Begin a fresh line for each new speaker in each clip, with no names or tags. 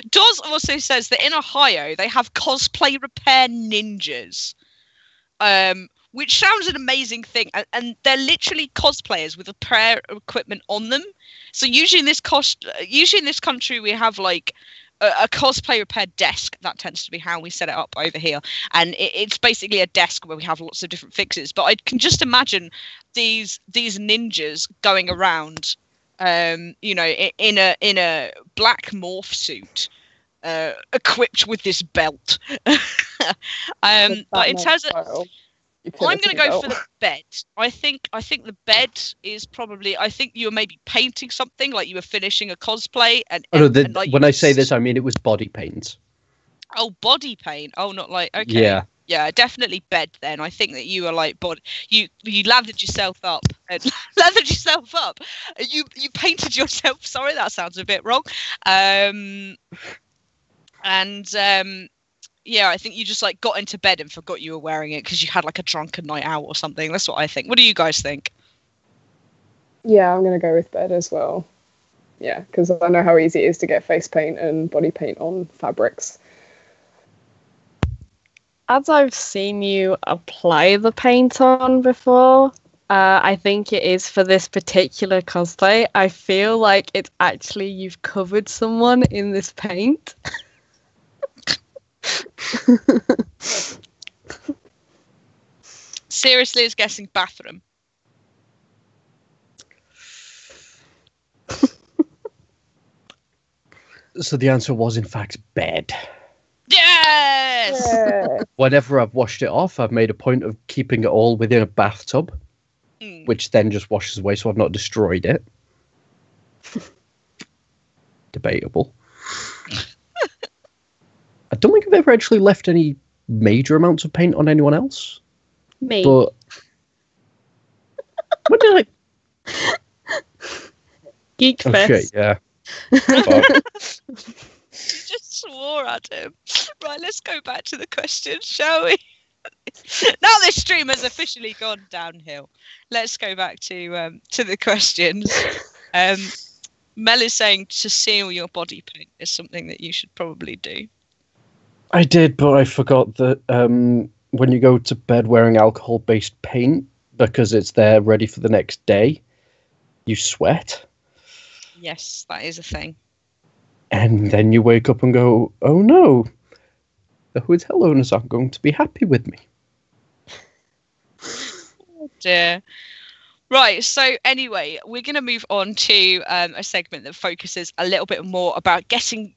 Dawes also says that in Ohio they have cosplay repair ninjas, which sounds an amazing thing, and they're literally cosplayers with repair equipment on them. So usually in this country we have like a cosplay repair desk. That tends to be how we set it up over here, and it's basically a desk where we have lots of different fixes. But I can just imagine these ninjas going around, you know, in a black morph suit, equipped with this belt. But in terms of, I'm going to go for the bed. I think the bed is probably. I think you were maybe painting something, like you were finishing a cosplay, and like
when I say this, I mean it was body paint.
Oh, body paint. Oh, not like, okay. Yeah, definitely bed. Then I think that you were like you lathered yourself up and You painted yourself. Sorry, that sounds a bit wrong. Yeah, I think you just like got into bed and forgot you were wearing it because you had like a drunken night out or something. That's what I think. What do you guys think?
Yeah, I'm going to go with bed as well. Yeah, because I know how easy it is to get face paint and body paint on fabrics.
As I've seen you apply the paint on before, I think it is for this particular cosplay. I feel like it's actually you've covered someone in this paint.
Seriously, is guessing bathroom.
So the answer was in fact bed.
Yes!
Yeah.
Whenever I've washed it off, I've made a point of keeping it all within a bathtub, which then just washes away, so I've not destroyed it. Debatable. I don't think I've ever actually left any major amounts of paint on anyone else.
Me.
But what did
Geek
Oh
fest.
shit, yeah.
You just swore at him. Right, let's go back to the question, shall we? Now this stream has officially gone downhill. Let's go back to the questions. Mel is saying to seal your body paint is something that you should probably do.
I did, but I forgot that when you go to bed wearing alcohol-based paint, because it's there ready for the next day, you sweat.
Yes, that is a thing.
And then you wake up and go, oh no, the hotel owners aren't going to be happy with me.
Oh dear. Right, so anyway, we're going to move on to a segment that focuses a little bit more about guessing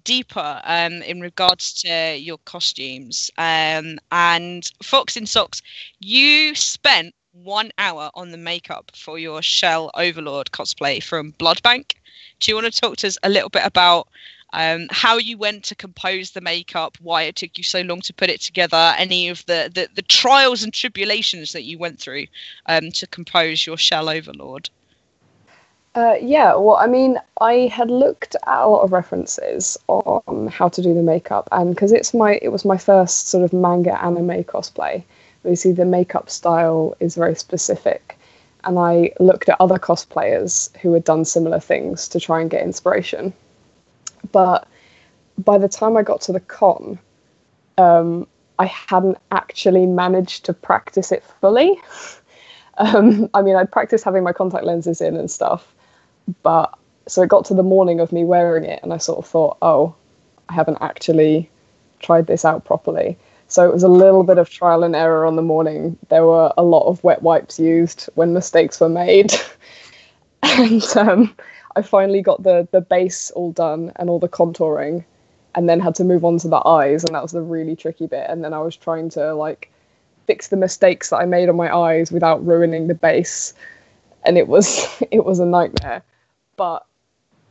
deeper in regards to your costumes. And Fox in Socks, you spent 1 hour on the makeup for your Shell Overlord cosplay from Blood Bank. Do you want to talk to us a little bit about how you went to compose the makeup, why it took you so long to put it together, any of the trials and tribulations that you went through to compose your Shell Overlord?
Yeah, well, I mean, I had looked at a lot of references on how to do the makeup, and because it was my first sort of manga anime cosplay. You see, the makeup style is very specific, and I looked at other cosplayers who had done similar things to try and get inspiration. But by the time I got to the con, I hadn't actually managed to practice it fully. I mean, I'd practiced having my contact lenses in and stuff, but so it got to the morning of me wearing it, and I sort of thought, oh, I haven't actually tried this out properly. So it was a little bit of trial and error on the morning. There were a lot of wet wipes used when mistakes were made. And I finally got the base all done and all the contouring, and then had to move on to the eyes, and that was the really tricky bit. And then I was trying to like fix the mistakes that I made on my eyes without ruining the base. And it was a nightmare. But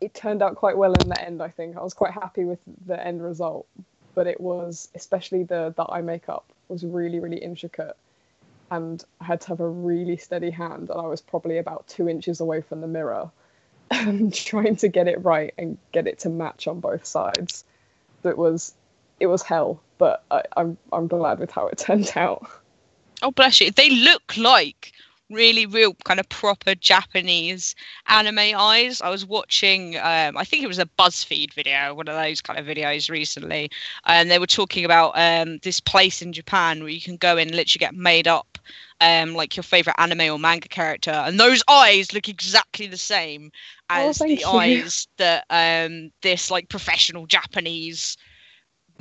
it turned out quite well in the end, I think. I was quite happy with the end result. But it was, especially the eye makeup, was really, really intricate. And I had to have a really steady hand, and I was probably about 2 inches away from the mirror trying to get it right and get it to match on both sides. So it was hell, but I'm glad with how it turned out.
Oh, bless you. They look like really real kind of proper Japanese anime eyes. I was watching, I think it was a BuzzFeed video, one of those kind of videos recently, and they were talking about this place in Japan where you can go in and literally get made up like your favorite anime or manga character, and those eyes look exactly the same as the eyes that this like professional Japanese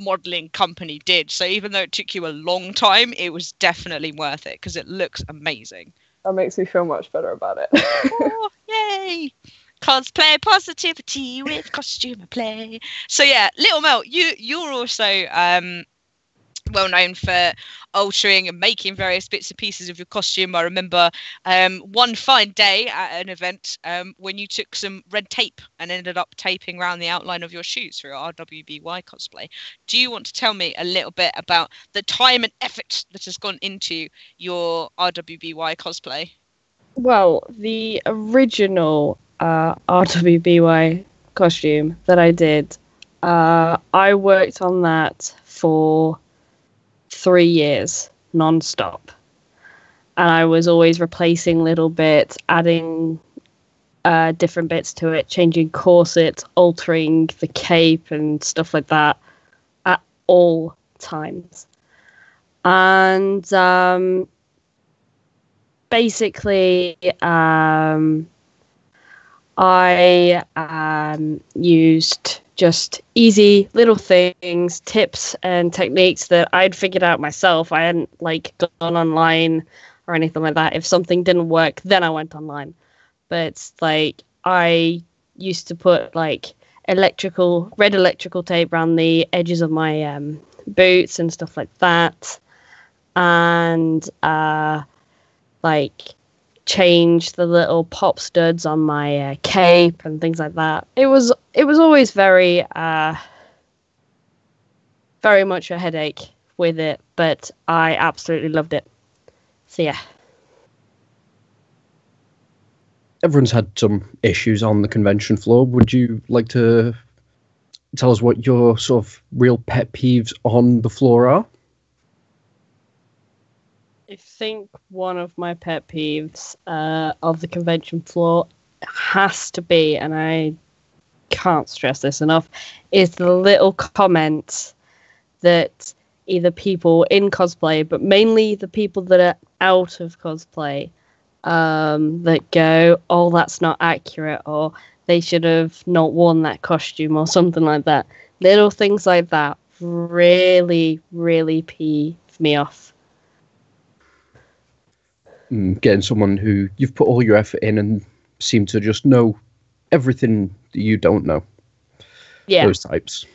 modeling company did. So even though it took you a long time, it was definitely worth it because it looks amazing.
That makes me feel much better about it.
Oh, yay! Cosplay positivity with costume play. So yeah, Little Mel, you're also well known for altering and making various bits and pieces of your costume. I remember one fine day at an event when you took some red tape and ended up taping around the outline of your shoes for your RWBY cosplay. Do you want to tell me a little bit about the time and effort that has gone into your RWBY cosplay?
Well, the original RWBY costume that I did, I worked on that for 3 years non-stop, and I was always replacing little bits, adding different bits to it, changing corsets, altering the cape and stuff like that at all times. And basically I used just easy little things, tips and techniques that I'd figured out myself. I hadn't like gone online or anything like that. If something didn't work, then I went online. But like I used to put like red electrical tape around the edges of my boots and stuff like that, and like change the little pop studs on my cape and things like that. It was always very much a headache with it, but I absolutely loved it. So yeah.
Everyone's had some issues on the convention floor. Would you like to tell us what your sort of real pet peeves on the floor are?
I think one of my pet peeves of the convention floor has to be, and I can't stress this enough, is the little comments that either people in cosplay, but mainly the people that are out of cosplay, that go, oh, that's not accurate, or they should have not worn that costume, or something like that. Little things like that really, really pee me off.
Getting someone who you've put all your effort in and seem to just know everything that you don't know.
Yeah.
Those types.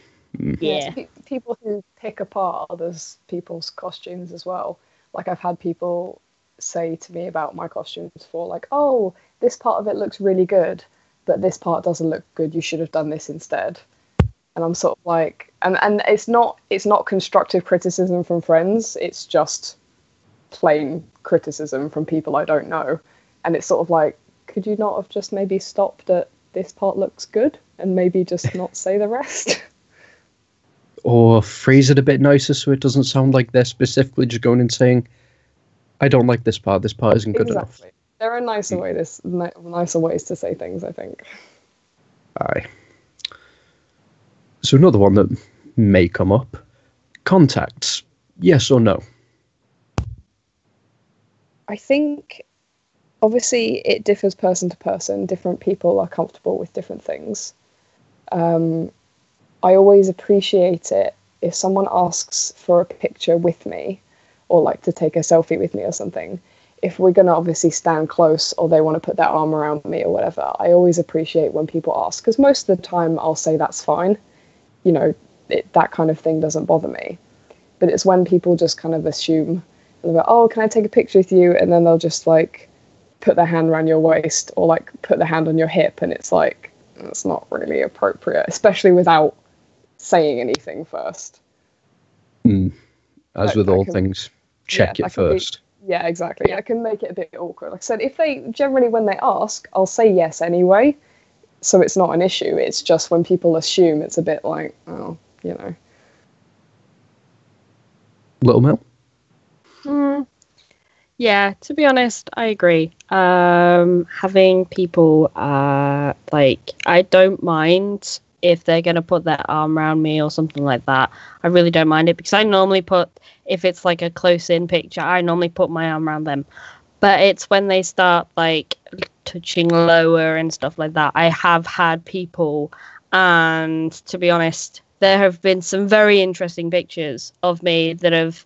Yeah.
People who pick apart others people's costumes as well. Like I've had people say to me about my costumes before, like, oh, this part of it looks really good, but this part doesn't look good. You should have done this instead. And I'm sort of like, and it's not constructive criticism from friends. It's just plain criticism from people I don't know. And it's sort of like, could you not have just maybe stopped at this part looks good and maybe just not say the rest?
Or phrase it a bit nicer so it doesn't sound like they're specifically just going and saying, I don't like this part isn't good enough.
There are nicer ways to say things, I think.
Aye. So another one that may come up, contacts, yes or no?
I think, obviously, it differs person to person. Different people are comfortable with different things. I always appreciate it if someone asks for a picture with me, or like to take a selfie with me or something. If we're going to obviously stand close, or they want to put their arm around me or whatever, I always appreciate when people ask, because most of the time I'll say that's fine. You know, that kind of thing doesn't bother me. But it's when people just kind of assume, like, oh, can I take a picture with you? And then they'll just like put their hand around your waist or like put their hand on your hip, and it's like, it's not really appropriate, especially without saying anything first.
As with all things, check it first.
Yeah, exactly. I can make it a bit awkward. Like I said, if they generally, when they ask, I'll say yes anyway, so it's not an issue. It's just when people assume, it's a bit like, oh, you know.
Little Mel?
Yeah, to be honest, I agree. Having people, like, I don't mind if they're going to put their arm around me or something like that. I really don't mind it because I normally put, if it's like a close-in picture, I normally put my arm around them. But it's when they start, like, touching lower and stuff like that. I have had people, and to be honest, there have been some very interesting pictures of me that have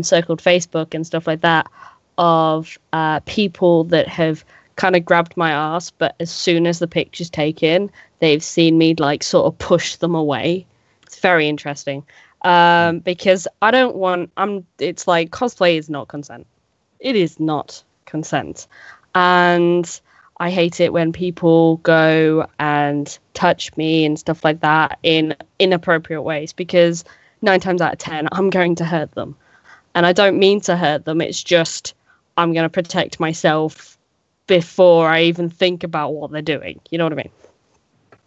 circled Facebook and stuff like that of people that have kind of grabbed my ass, but as soon as the picture's taken, they've seen me like sort of push them away. It's very interesting because I don't want. It's like cosplay is not consent. It is not consent, and I hate it when people go and touch me and stuff like that in inappropriate ways because 9 times out of 10, I'm going to hurt them. And I don't mean to hurt them. It's just I'm going to protect myself before I even think about what they're doing. You know what I mean?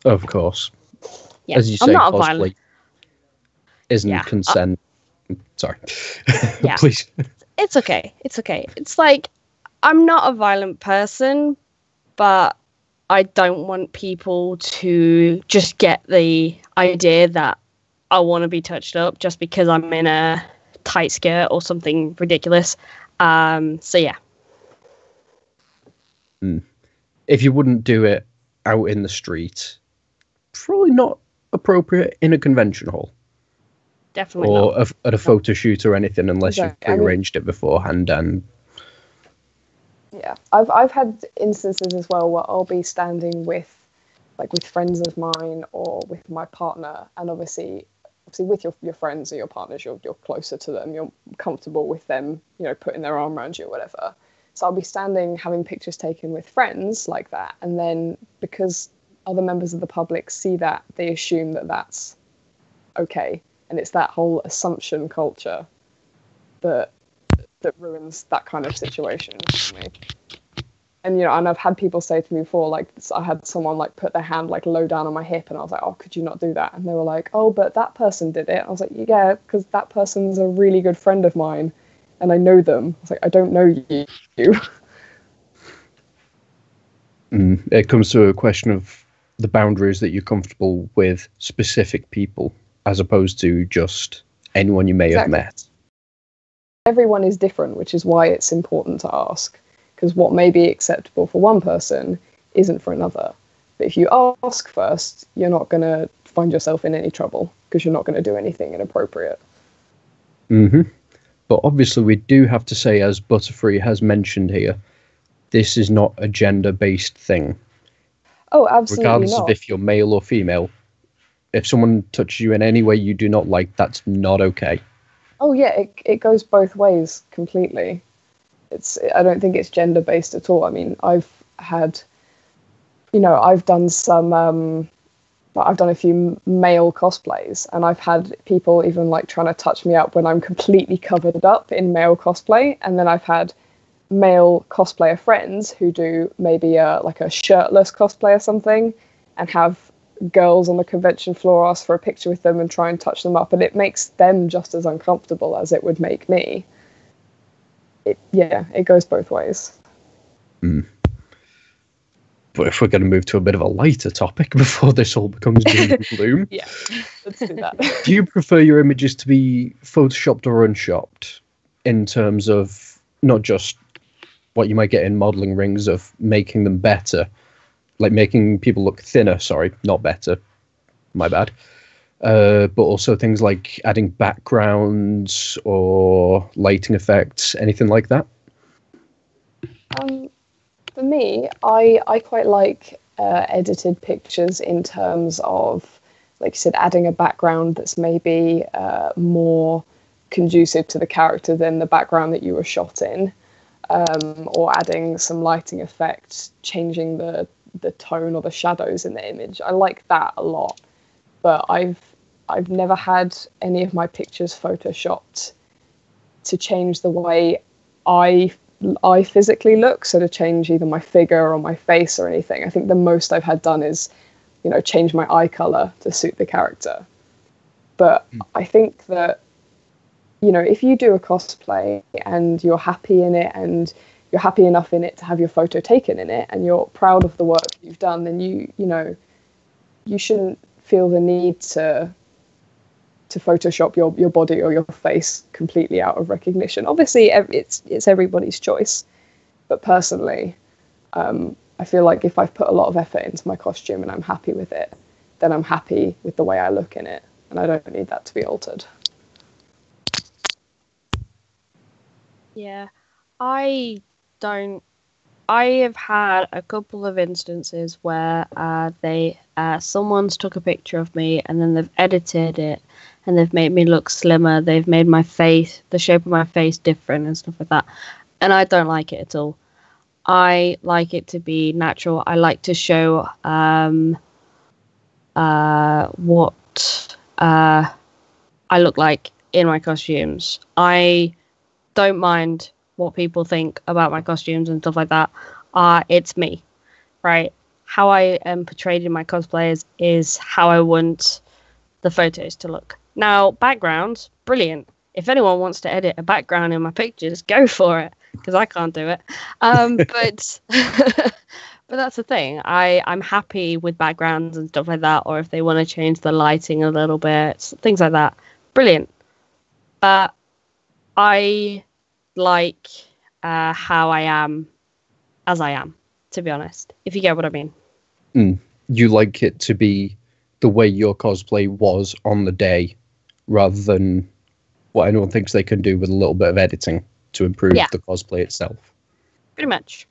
Of course.
Yeah.
As you say, cosplay isn't consent. Sorry.
Yeah.
Please.
It's okay. It's okay. It's like I'm not a violent person, but I don't want people to just get the idea that I want to be touched up just because I'm in a tight skirt or something ridiculous. So yeah.
If you wouldn't do it out in the street, probably not appropriate in a convention hall.
Definitely
or
not.
at a photo shoot or anything, unless you've
Exactly.
prearranged it beforehand. And
yeah, I've had instances as well where I'll be standing with friends of mine or with my partner, and obviously with your friends or your partners, you're closer to them, you're comfortable with them, putting their arm around you or whatever. So I'll be standing having pictures taken with friends like that, and then because other members of the public see that, they assume that that's okay, and it's that whole assumption culture that ruins that kind of situation for me. And and I've had people say to me before, like, I had someone like put their hand like low down on my hip, and I was like, oh, could you not do that? And they were like, oh, but that person did it. I was like, yeah, because that person's a really good friend of mine and I know them. I was like, I don't know you.
It comes to a question of the boundaries that you're comfortable with specific people, as opposed to just anyone you may have met.
Everyone is different, which is why it's important to ask. Because what may be acceptable for one person isn't for another. But if you ask first, you're not going to find yourself in any trouble because you're not going to do anything inappropriate.
But obviously we do have to say, as Butterfree has mentioned here, this is not a gender-based thing.
Oh, absolutely
Regardless
not.
of if you're male or female, if someone touches you in any way you do not like, that's not okay.
Oh yeah, it goes both ways completely. I don't think it's gender based at all. I mean, I've done a few male cosplays, and I've had people even like trying to touch me up when I'm completely covered up in male cosplay, and then I've had male cosplayer friends who do maybe a shirtless cosplay or something, and have girls on the convention floor ask for a picture with them and try and touch them up, and it makes them just as uncomfortable as it would make me. It goes both ways.
But if we're going to move to a bit of a lighter topic before this all becomes doom and gloom,
Yeah, let's do that.
do you prefer your images to be photoshopped or unshopped, in terms of not just what you might get in modeling rings of making them better, like making people look thinner, sorry, not better, my bad, but also things like adding backgrounds or lighting effects, anything like that?
For me, I quite like edited pictures in terms of, like you said, adding a background that's maybe more conducive to the character than the background that you were shot in, or adding some lighting effects, changing the tone or the shadows in the image. I like that a lot, but I've never had any of my pictures photoshopped to change the way I physically look, so to change either my figure or my face or anything. I think the most I've had done is, change my eye color to suit the character. But I think that you know, if you do a cosplay and you're happy in it and you're happy enough in it to have your photo taken in it and you're proud of the work you've done, then you know, you shouldn't feel the need to Photoshop your body or your face completely out of recognition. Obviously, it's everybody's choice, but personally, I feel like if I've put a lot of effort into my costume and I'm happy with it, then I'm happy with the way I look in it, and I don't need that to be altered.
Yeah, I don't. I have had a couple of instances where someone's took a picture of me and then they've edited it and they've made me look slimmer. They've made my face, the shape of my face, different and stuff like that. And I don't like it at all. I like it to be natural. I like to show what I look like in my costumes. I don't mind what people think about my costumes and stuff like that. It's me, right? How I am portrayed in my cosplays is how I want the photos to look. Now, backgrounds, brilliant. If anyone wants to edit a background in my pictures, go for it, because I can't do it. But but that's the thing. I'm happy with backgrounds and stuff like that, or if they want to change the lighting a little bit, things like that. Brilliant. But I like how I am as I am, to be honest, if you get what I mean.
You like it to be the way your cosplay was on the day, rather than what anyone thinks they can do with a little bit of editing to improve the cosplay itself.
Pretty much.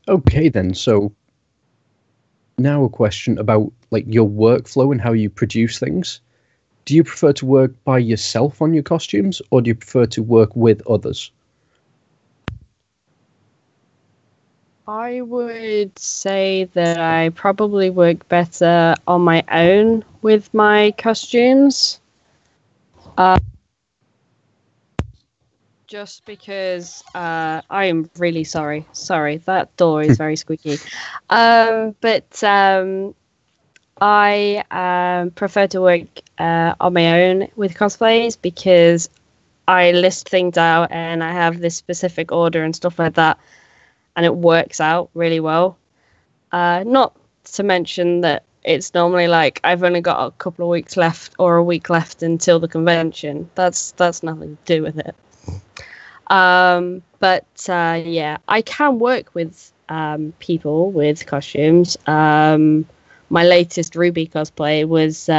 Okay, then. So now a question about like your workflow and how you produce things. Do you prefer to work by yourself on your costumes, or do you prefer to work with others?
I would say that I probably work better on my own with my costumes. Just because I am really sorry. Sorry, that door is very squeaky. But I prefer to work on my own with cosplays because I list things out and I have this specific order and stuff like that, and it works out really well. Not to mention that it's normally like I've only got a couple of weeks left or a week left until the convention. That's nothing to do with it. But yeah, I can work with people with costumes. My latest Ruby cosplay was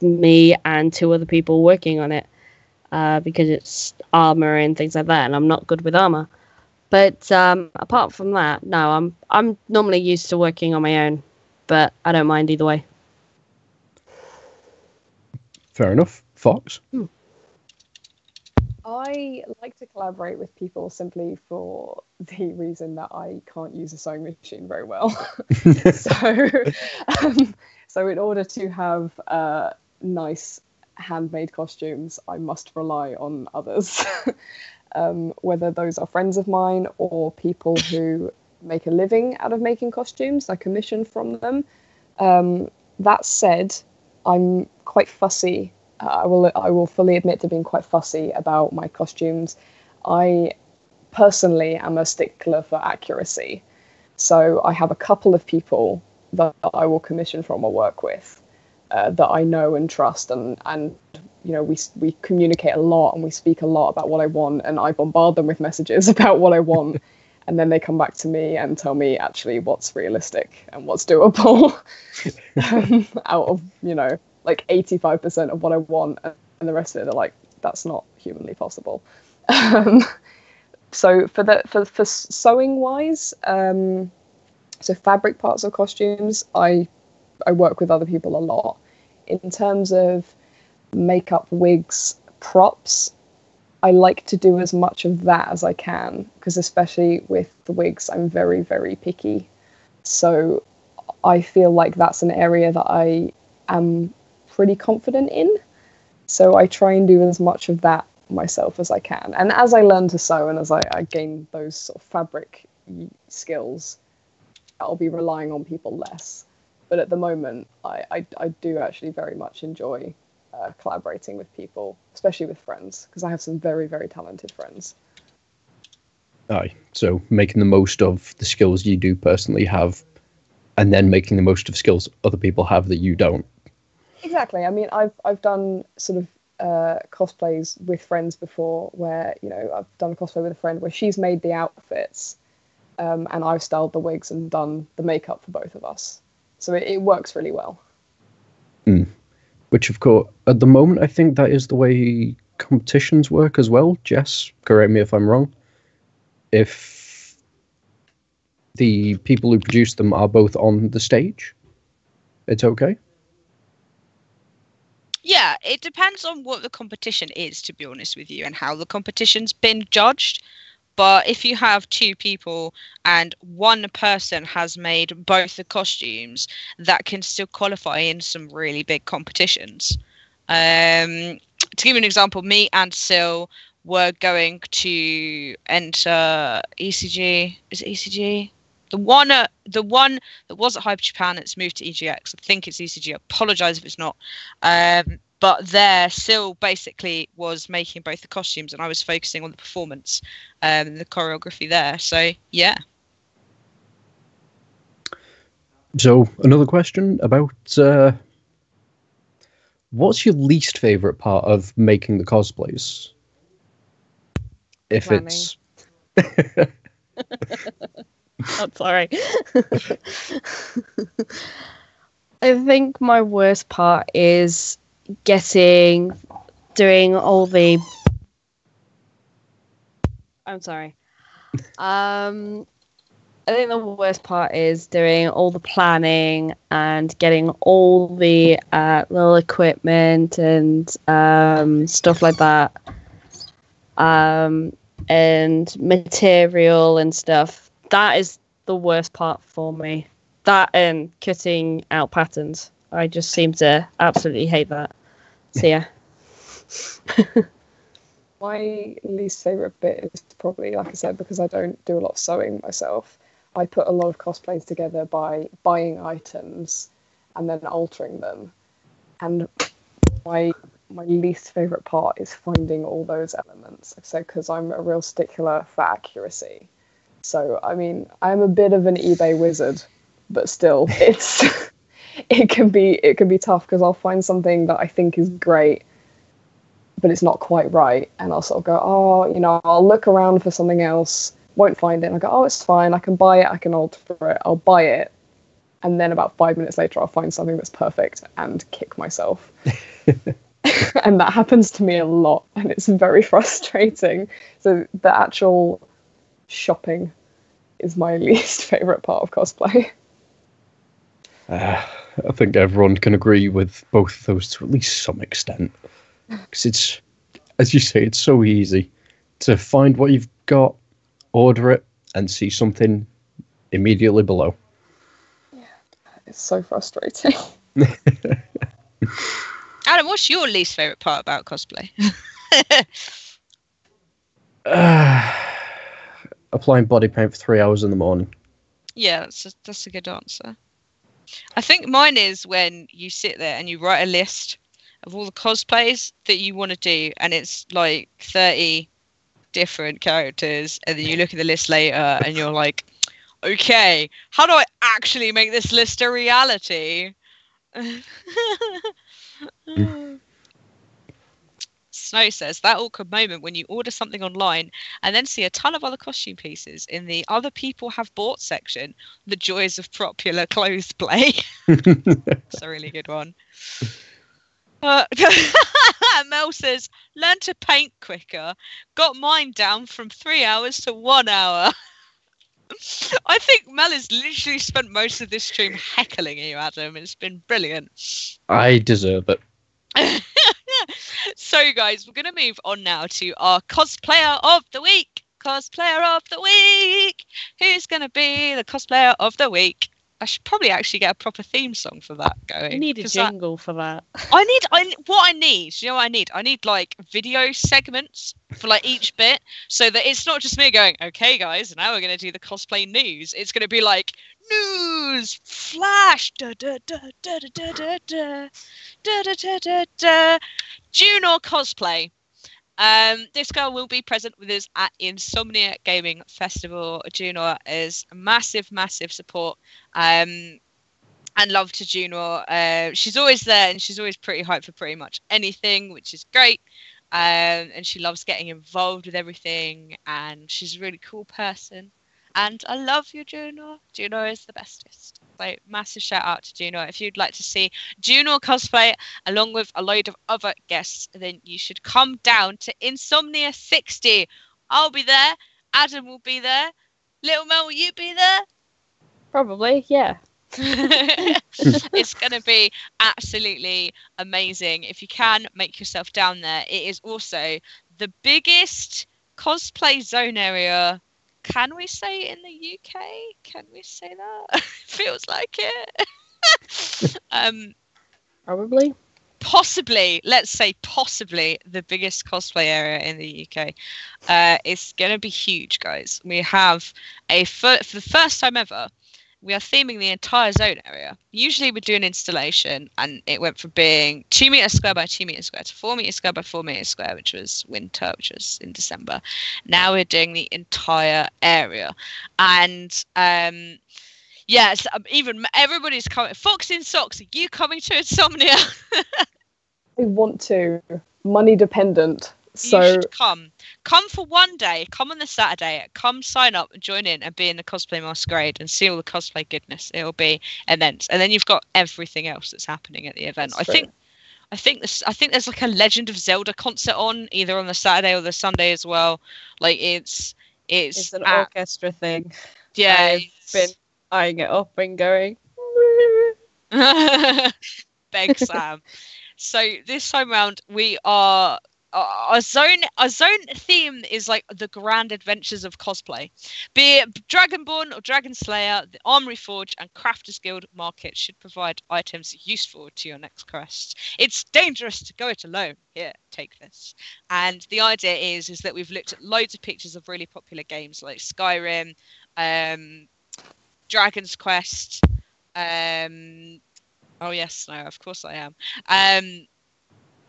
me and 2 other people working on it because it's armor and things like that, and I'm not good with armor. But apart from that, no, I'm normally used to working on my own, but I don't mind either way.
Fair enough. Fox?
I like to collaborate with people simply for the reason that I can't use a sewing machine very well. So in order to have nice handmade costumes, I must rely on others. Whether those are friends of mine or people who make a living out of making costumes, I commission from them. That said, I'm quite fussy. I will fully admit to being quite fussy about my costumes. I personally am a stickler for accuracy. So I have a couple of people that I will commission from or work with that I know and trust, and you know, we communicate a lot and we speak a lot about what I want, and I bombard them with messages about what I want, and then they come back to me and tell me actually what's realistic and what's doable out of, you know, like 85% of what I want, and the rest of it they're like, that's not humanly possible. So for sewing wise, so fabric parts of costumes, I work with other people a lot. In terms of makeup, wigs, props, I like to do as much of that as I can, because especially with the wigs, I'm very, very picky. So I feel like that's an area that I am pretty confident in. So I try and do as much of that myself as I can. And as I learn to sew and as I gain those sort of fabric skills, I'll be relying on people less. But at the moment, I do actually very much enjoy collaborating with people, especially with friends, because I have some very, very talented friends.
Aye, so making the most of the skills you do personally have, and then making the most of skills other people have that you don't.
Exactly. I mean, I've done sort of cosplays with friends before, where I've done a cosplay with a friend where she's made the outfits, and I've styled the wigs and done the makeup for both of us. So it works really well.
Which, of course, at the moment, I think that is the way competitions work as well. Jess, correct me if I'm wrong. If the people who produce them are both on the stage, it's okay?
Yeah, it depends on what the competition is, to be honest with you, and how the competition's been judged. But if you have two people and one person has made both the costumes, that can still qualify in some really big competitions. To give you an example, me and Sil were going to enter ECG. Is it ECG? The one that was at Hyper Japan, it's moved to EGX. I think it's ECG. I apologise if it's not. But there, Sil basically was making both the costumes, and I was focusing on the performance, the choreography there. So yeah.
So another question about what's your least favorite part of making the cosplays? If
Planning.
it's
I'm sorry. I think my worst part is doing all the. I'm sorry. I think the worst part is doing all the planning and getting all the little equipment and stuff like that, and material and stuff. That is the worst part for me. That and cutting out patterns. I just seem to absolutely hate that. So yeah.
My least favourite bit is probably, like I said, because I don't do a lot of sewing myself. I put a lot of cosplays together by buying items and then altering them. And my least favourite part is finding all those elements. Like I said, because I'm a real stickler for accuracy. So, I mean, I'm a bit of an eBay wizard, but still, it can be tough, because I'll find something that I think is great, but it's not quite right, and I'll sort of go, I'll look around for something else, won't find it, and I go, it's fine, I can buy it, I can alter it, I'll buy it, and then about 5 minutes later I'll find something that's perfect and kick myself. And that happens to me a lot, and it's very frustrating. So the actual shopping is my least favourite part of cosplay.
I think everyone can agree with both of those to at least some extent. Because it's, as you say, it's so easy to find what you've got, order it, and see something immediately below.
Yeah, it's so frustrating.
Adam, what's your least favourite part about cosplay?
Applying body paint for 3 hours in the morning.
Yeah, that's a good answer. I think mine is when you sit there and you write a list of all the cosplays that you want to do, and it's like 30 different characters, and then you look at the list later and you're like, okay, how do I actually make this list a reality? Snow says that awkward moment when you order something online and then see a ton of other costume pieces in the other people have bought section. The joys of popular clothes play. It's a really good one. Mel says, learn to paint quicker. Got mine down from 3 hours to 1 hour. I think Mel has literally spent most of this stream heckling you, Adam. It's been brilliant.
I deserve it.
So, guys, we're going to move on now to our cosplayer of the week. Cosplayer of the week. Who's going to be the cosplayer of the week? I should probably actually get a proper theme song for that going.
You need a jingle for that.
What I need, you know what I need? I need like video segments for like each bit, so that it's not just me going, okay guys, now we're going to do the cosplay news. It's going to be like, news, flash, da da da da da da da da da da da da, Juno cosplay. This girl will be present with us at Insomnia Gaming Festival. Juno is a massive support. And love to Juno. She's always there, and she's always pretty hyped for pretty much anything, which is great. And she loves getting involved with everything, and she's a really cool person. And I love you, Juno. Juno is the bestest. So massive shout out to Juno. If you'd like to see Juno cosplay along with a load of other guests, then you should come down to Insomnia 60. I'll be there. Adam will be there. Little Mel, will you be there?
Probably, yeah.
It's going to be absolutely amazing. If you can, make yourself down there. It is also the biggest cosplay zone area. Can we say in the UK? Can we say that? Feels like it.
Probably.
Possibly, let's say possibly the biggest cosplay area in the UK. It's going to be huge, guys. We have for the first time ever, we are theming the entire zone area. Usually we do an installation, and it went from being 2 meters square by 2 meters square to 4 meters square by 4 meters square, which was winter, which was in December. Now we're doing the entire area. And yes, even everybody's coming. Fox in Socks, are you coming to Insomnia?
I want to. Money dependent. So
you should come. Come for one day. Come on the Saturday. Come sign up and join in and be in the cosplay masquerade and see all the cosplay goodness. It'll be immense. And then you've got everything else that's happening at the event. I think there's like a Legend of Zelda concert on either on the Saturday or the Sunday as well. Like it's
an orchestra thing.
Yeah,
I've been eyeing it up and going.
Beg Sam. So this time around we are. Our zone theme is like the grand adventures of cosplay. Be it Dragonborn or Dragon Slayer, the Armory Forge and Crafters Guild market should provide items useful to your next quest. It's dangerous to go it alone. Here, take this. And the idea is that we've looked at loads of pictures of really popular games like Skyrim, Dragon's Quest. Oh yes, no, of course I am.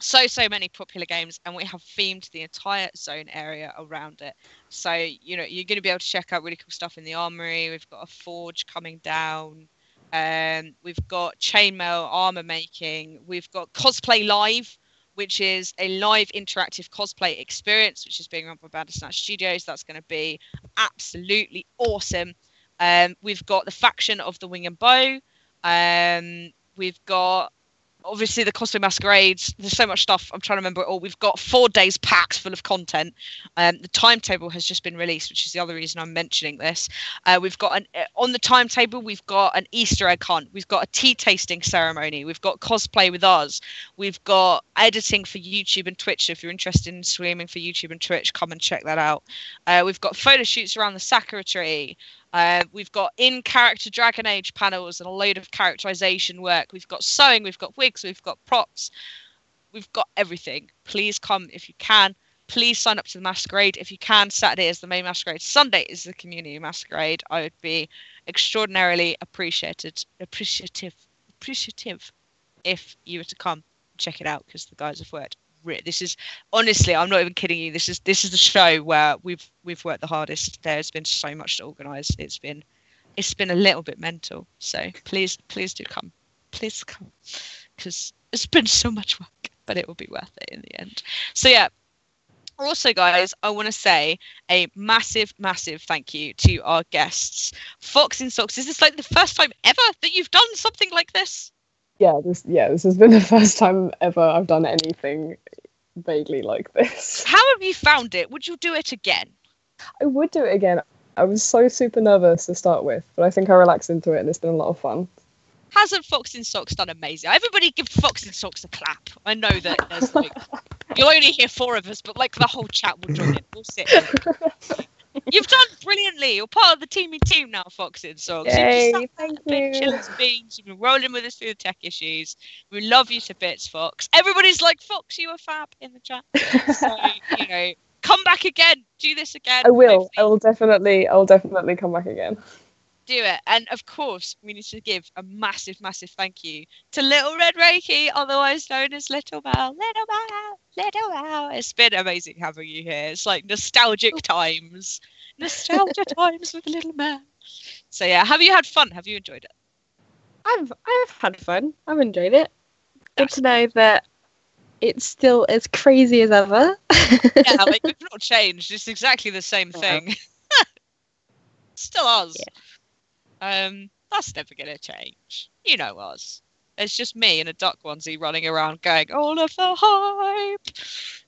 So many popular games, and we have themed the entire zone area around it. So you're going to be able to check out really cool stuff in the armory. We've got a forge coming down. We've got chainmail armor making. We've got cosplay live, which is a live interactive cosplay experience, which is being run by Bandursnatch Studios. That's going to be absolutely awesome. We've got the faction of the Wing and Bow. We've got obviously the cosplay masquerades. There's so much stuff. I'm trying to remember it all. We've got 4 days packed full of content. The timetable has just been released, which is the other reason I'm mentioning this. We've got on the timetable, we've got an Easter egg hunt. We've got a tea tasting ceremony. We've got cosplay with us. We've got editing for YouTube and Twitch. So if you're interested in streaming for YouTube and Twitch, come and check that out. We've got photo shoots around the Sakura tree. We've got in-character Dragon Age panels and a load of characterization work. We've got sewing, we've got wigs, we've got props. We've got everything. Please come if you can. Please sign up to the masquerade if you can. Saturday is the main masquerade. Sunday is the community masquerade. I would be extraordinarily appreciative if you were to come check it out, because the guys have worked. This is honestly, I'm not even kidding you. This is the show where we've worked the hardest. There's been so much to organise. It's been a little bit mental. So please do come. Please come, because it's been so much work, but it will be worth it in the end. So yeah. Also, guys, I want to say a massive thank you to our guests. Fox in Socks, is this like the first time ever that you've done something like this?
This has been the first time ever I've done anything vaguely like this.
How have you found it? Would you do it again?
I would do it again. I was so super nervous to start with, but I think I relaxed into it and it's been a lot of fun.
Hasn't Fox in Socks done amazing? Everybody give Fox in Socks a clap. I know that there's you'll only hear 4 of us, but the whole chat will join in. We'll sit here. You've done brilliantly. You're part of the team now, Fox in Socks.
Yay, thank you.
Chilling to beans. You've been rolling with us through the tech issues. We love you to bits, Fox. Everybody's like, Fox, you are fab in the chat. So, you know, come back again. Do this again.
I will.
Hopefully.
I'll definitely come back again.
Do it. And of course, we need to give a massive thank you to Little Red Reiki, otherwise known as Little Mel. Little Mel. It's been amazing having you here. It's like nostalgic times. Nostalgia times with Little Mel. So yeah, have you had fun? Have you enjoyed it?
I've had fun. I've enjoyed it. Good to know that it's still as crazy as ever.
Yeah, like we've not changed. It's exactly the same thing. Still us.
Yeah.
That's never gonna change. You know us. It's just me in a duck onesie running around going, all of the hype.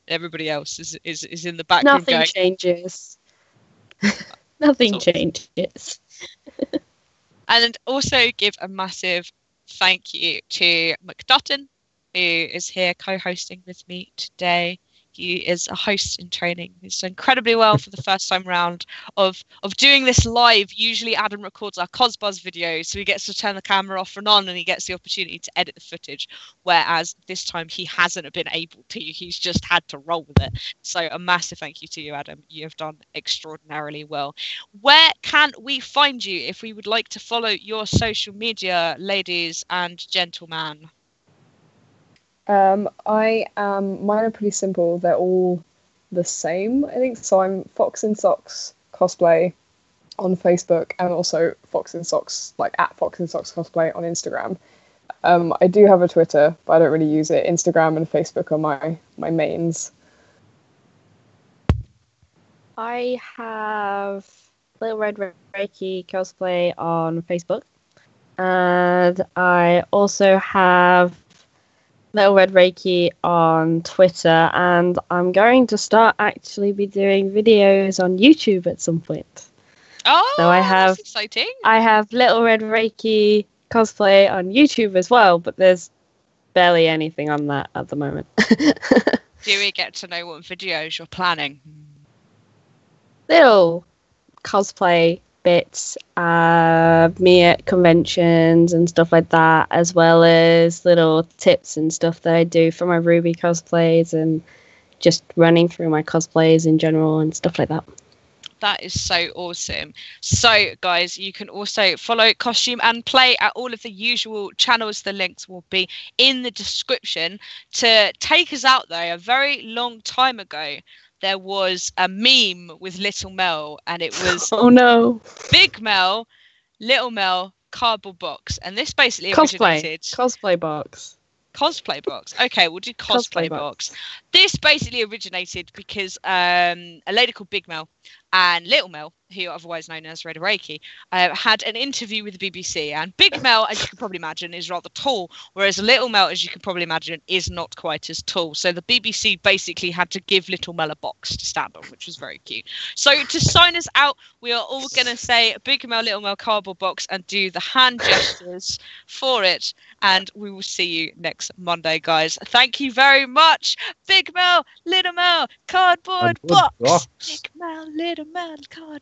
Everybody else is in the background.
Nothing changes. Nothing changes.
And also give a massive thank you to McDutton, who is here co-hosting with me today. He is a host in training. He's done incredibly well for the first time round of doing this live. Usually Adam records our Cosbuzz videos, so he gets to turn the camera off and on, and he gets the opportunity to edit the footage. Whereas this time he hasn't been able to. He's just had to roll with it. So a massive thank you to you, Adam. You have done extraordinarily well. Where can we find you if we would like to follow your social media, ladies and gentlemen?
Mine are pretty simple. They're all the same, I think. So I'm Fox in Sox Cosplay on Facebook, and also Fox in Sox, like at Fox in Sox Cosplay on Instagram. I do have a Twitter, but I don't really use it. Instagram and Facebook are my mains.
I have Little Red Reiki Cosplay on Facebook, and I also have Little Red Reiki on Twitter, and I'm going to start actually be doing videos on YouTube at some point.
Oh,
so
that's exciting.
I have Little Red Reiki Cosplay on YouTube as well, but there's barely anything on that at the moment.
Do we get to know what videos you're planning?
Little cosplay bits, me at conventions and stuff like that, as well as little tips and stuff that I do for my Ruby cosplays and just running through my cosplays in general and stuff like that.
That is so awesome. So, guys, you can also follow Costume and Play at all of the usual channels. The links will be in the description. To take us out, though, a very long time ago, there was a meme with Little Mel, and it was
oh no,
Big Mel, Little Mel, cardboard box, and this basically originated
cosplay box.
Cosplay box. Okay, we'll do cosplay box. This basically originated because a lady called Big Mel and Little Mel, who are otherwise known as Red Reiki, had an interview with the BBC. And Big Mel, as you can probably imagine, is rather tall, whereas Little Mel, as you can probably imagine, is not quite as tall. So the BBC basically had to give Little Mel a box to stand on, which was very cute. So to sign us out, we are all going to say Big Mel, Little Mel, cardboard box, and do the hand gestures for it. And we will see you next Monday, guys. Thank you very much. Big Mel, Little Mel, cardboard box. Big Mel, Little Mel, cardboard